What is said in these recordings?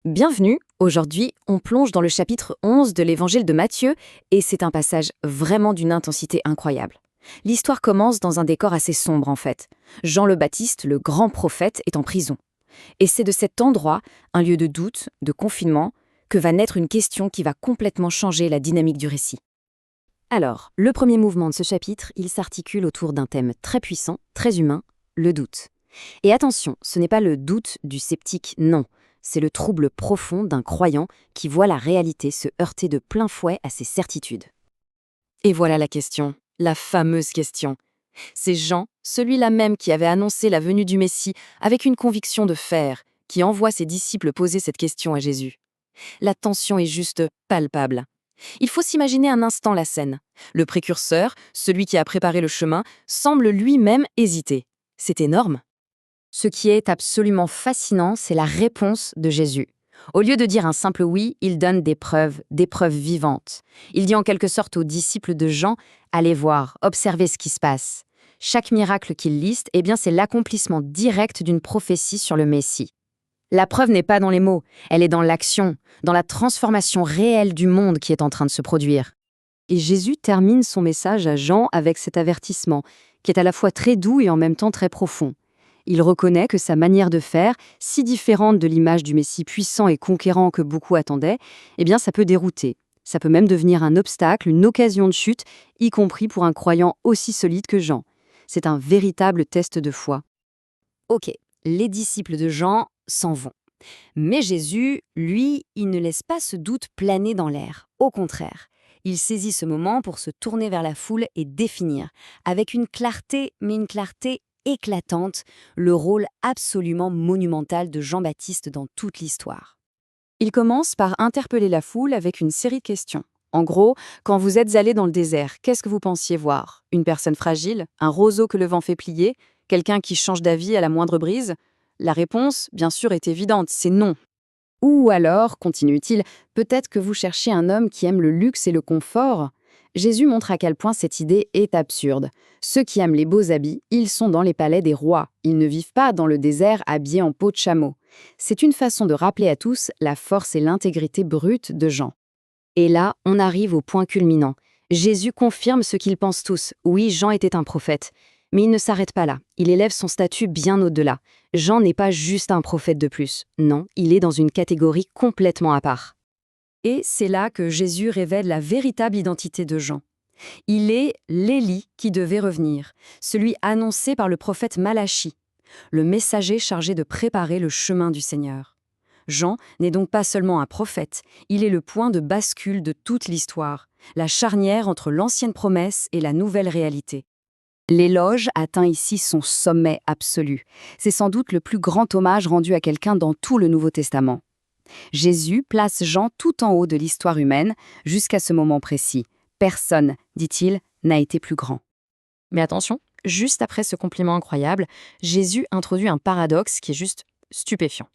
Bienvenue, aujourd'hui on plonge dans le chapitre 11 de l'évangile de Matthieu et c'est un passage vraiment d'une intensité incroyable. L'histoire commence dans un décor assez sombre en fait. Jean le Baptiste, le grand prophète, est en prison. Et c'est de cet endroit, un lieu de doute, de confinement, que va naître une question qui va complètement changer la dynamique du récit. Alors, le premier mouvement de ce chapitre, il s'articule autour d'un thème très puissant, très humain, le doute. Et attention, ce n'est pas le doute du sceptique, non. C'est le trouble profond d'un croyant qui voit la réalité se heurter de plein fouet à ses certitudes. Et voilà la question, la fameuse question. C'est Jean, celui-là même qui avait annoncé la venue du Messie avec une conviction de fer, qui envoie ses disciples poser cette question à Jésus. La tension est juste palpable. Il faut s'imaginer un instant la scène. Le précurseur, celui qui a préparé le chemin, semble lui-même hésiter. C'est énorme. Ce qui est absolument fascinant, c'est la réponse de Jésus. Au lieu de dire un simple oui, il donne des preuves vivantes. Il dit en quelque sorte aux disciples de Jean, allez voir, observez ce qui se passe. Chaque miracle qu'il liste, c'est l'accomplissement direct d'une prophétie sur le Messie. La preuve n'est pas dans les mots, elle est dans l'action, dans la transformation réelle du monde qui est en train de se produire. Et Jésus termine son message à Jean avec cet avertissement, qui est à la fois très doux et en même temps très profond. Il reconnaît que sa manière de faire, si différente de l'image du Messie puissant et conquérant que beaucoup attendaient, ça peut dérouter. Ça peut même devenir un obstacle, une occasion de chute, y compris pour un croyant aussi solide que Jean. C'est un véritable test de foi. Ok, les disciples de Jean s'en vont. Mais Jésus, lui, il ne laisse pas ce doute planer dans l'air. Au contraire, il saisit ce moment pour se tourner vers la foule et définir, avec une clarté éclatante, le rôle absolument monumental de Jean-Baptiste dans toute l'histoire. Il commence par interpeller la foule avec une série de questions. En gros, quand vous êtes allé dans le désert, qu'est-ce que vous pensiez voir? Une personne fragile? Un roseau que le vent fait plier? Quelqu'un qui change d'avis à la moindre brise? La réponse, bien sûr, est évidente, c'est non. Ou alors, continue-t-il, peut-être que vous cherchez un homme qui aime le luxe et le confort? Jésus montre à quel point cette idée est absurde. Ceux qui aiment les beaux habits, ils sont dans les palais des rois. Ils ne vivent pas dans le désert habillés en peau de chameau. C'est une façon de rappeler à tous la force et l'intégrité brute de Jean. Et là, on arrive au point culminant. Jésus confirme ce qu'ils pensent tous. Oui, Jean était un prophète. Mais il ne s'arrête pas là. Il élève son statut bien au-delà. Jean n'est pas juste un prophète de plus. Non, il est dans une catégorie complètement à part. Et c'est là que Jésus révèle la véritable identité de Jean. Il est l'Élie qui devait revenir, celui annoncé par le prophète Malachie, le messager chargé de préparer le chemin du Seigneur. Jean n'est donc pas seulement un prophète, il est le point de bascule de toute l'histoire, la charnière entre l'ancienne promesse et la nouvelle réalité. L'éloge atteint ici son sommet absolu. C'est sans doute le plus grand hommage rendu à quelqu'un dans tout le Nouveau Testament. Jésus place Jean tout en haut de l'histoire humaine jusqu'à ce moment précis. Personne, dit-il, n'a été plus grand. Mais attention, juste après ce compliment incroyable, Jésus introduit un paradoxe qui est juste stupéfiant.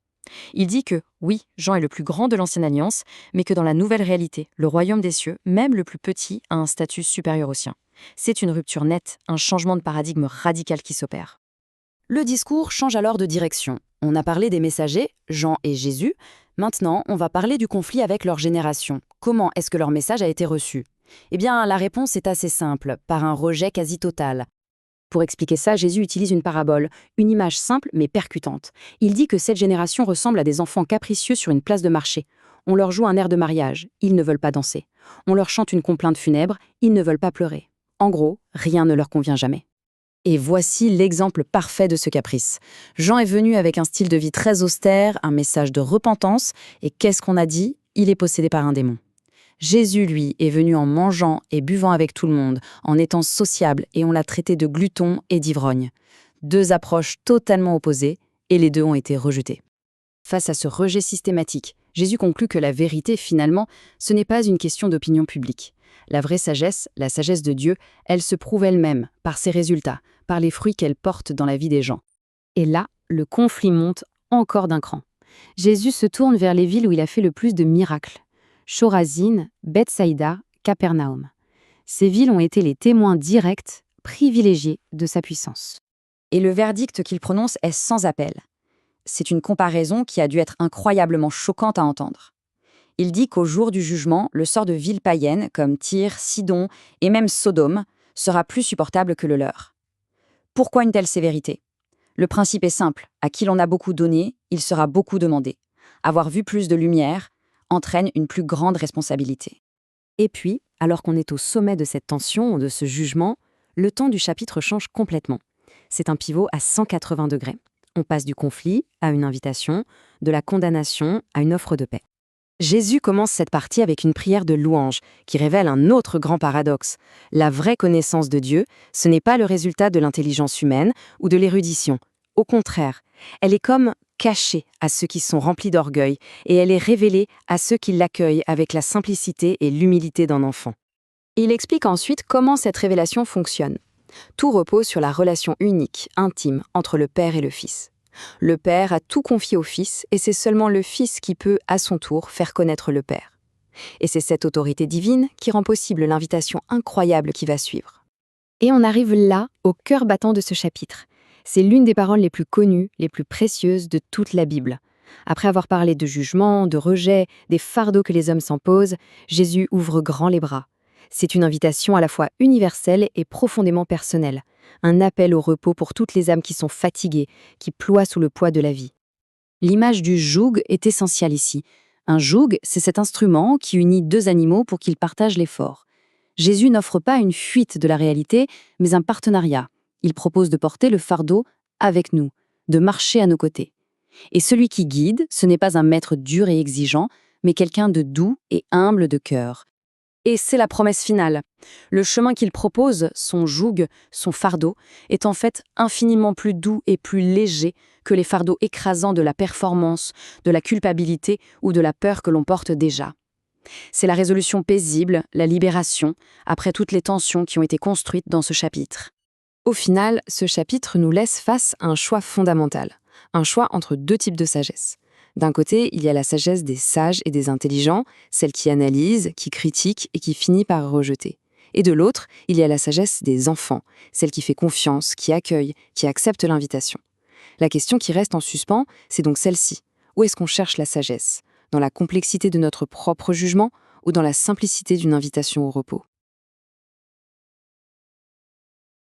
Il dit que, oui, Jean est le plus grand de l'Ancienne Alliance, mais que dans la nouvelle réalité, le royaume des cieux, même le plus petit, a un statut supérieur au sien. C'est une rupture nette, un changement de paradigme radical qui s'opère. Le discours change alors de direction. On a parlé des messagers, Jean et Jésus. Maintenant, on va parler du conflit avec leur génération. Comment est-ce que leur message a été reçu? La réponse est assez simple, par un rejet quasi total. Pour expliquer ça, Jésus utilise une parabole, une image simple mais percutante. Il dit que cette génération ressemble à des enfants capricieux sur une place de marché. On leur joue un air de mariage, ils ne veulent pas danser. On leur chante une complainte funèbre, ils ne veulent pas pleurer. En gros, rien ne leur convient jamais. Et voici l'exemple parfait de ce caprice. Jean est venu avec un style de vie très austère, un message de repentance, et qu'est-ce qu'on a dit? Il est possédé par un démon. Jésus, lui, est venu en mangeant et buvant avec tout le monde, en étant sociable, et on l'a traité de glouton et d'ivrogne. Deux approches totalement opposées, et les deux ont été rejetées. Face à ce rejet systématique, Jésus conclut que la vérité, finalement, ce n'est pas une question d'opinion publique. La vraie sagesse, la sagesse de Dieu, elle se prouve elle-même, par ses résultats, par les fruits qu'elle porte dans la vie des gens. Et là, le conflit monte encore d'un cran. Jésus se tourne vers les villes où il a fait le plus de miracles. Chorazine, Bethsaïda, Capernaum. Ces villes ont été les témoins directs, privilégiés de sa puissance. Et le verdict qu'il prononce est sans appel. c'est une comparaison qui a dû être incroyablement choquante à entendre. Il dit qu'au jour du jugement, le sort de villes païennes comme Tyr, Sidon et même Sodome sera plus supportable que le leur. Pourquoi une telle sévérité? Le principe est simple, à qui l'on a beaucoup donné, il sera beaucoup demandé. Avoir vu plus de lumière entraîne une plus grande responsabilité. Et puis, alors qu'on est au sommet de cette tension, de ce jugement, le ton du chapitre change complètement. C'est un pivot à 180 degrés. On passe du conflit à une invitation, de la condamnation à une offre de paix. Jésus commence cette partie avec une prière de louange qui révèle un autre grand paradoxe. La vraie connaissance de Dieu, ce n'est pas le résultat de l'intelligence humaine ou de l'érudition. Au contraire, elle est comme cachée à ceux qui sont remplis d'orgueil et elle est révélée à ceux qui l'accueillent avec la simplicité et l'humilité d'un enfant. Il explique ensuite comment cette révélation fonctionne. Tout repose sur la relation unique, intime, entre le Père et le Fils. Le Père a tout confié au Fils et c'est seulement le Fils qui peut, à son tour, faire connaître le Père. Et c'est cette autorité divine qui rend possible l'invitation incroyable qui va suivre. Et on arrive là, au cœur battant de ce chapitre. C'est l'une des paroles les plus connues, les plus précieuses de toute la Bible. Après avoir parlé de jugement, de rejet, des fardeaux que les hommes s'imposent, Jésus ouvre grand les bras. C'est une invitation à la fois universelle et profondément personnelle. Un appel au repos pour toutes les âmes qui sont fatiguées, qui ploient sous le poids de la vie. L'image du joug est essentielle ici. Un joug, c'est cet instrument qui unit deux animaux pour qu'ils partagent l'effort. Jésus n'offre pas une fuite de la réalité, mais un partenariat. Il propose de porter le fardeau avec nous, de marcher à nos côtés. Et celui qui guide, ce n'est pas un maître dur et exigeant, mais quelqu'un de doux et humble de cœur. Et c'est la promesse finale. Le chemin qu'il propose, son joug, son fardeau, est en fait infiniment plus doux et plus léger que les fardeaux écrasants de la performance, de la culpabilité ou de la peur que l'on porte déjà. C'est la résolution paisible, la libération, après toutes les tensions qui ont été construites dans ce chapitre. Au final, ce chapitre nous laisse face à un choix fondamental, un choix entre deux types de sagesse. D'un côté, il y a la sagesse des sages et des intelligents, celle qui analyse, qui critique et qui finit par rejeter. Et de l'autre, il y a la sagesse des enfants, celle qui fait confiance, qui accueille, qui accepte l'invitation. La question qui reste en suspens, c'est donc celle-ci. Où est-ce qu'on cherche la sagesse? Dans la complexité de notre propre jugement ou dans la simplicité d'une invitation au repos?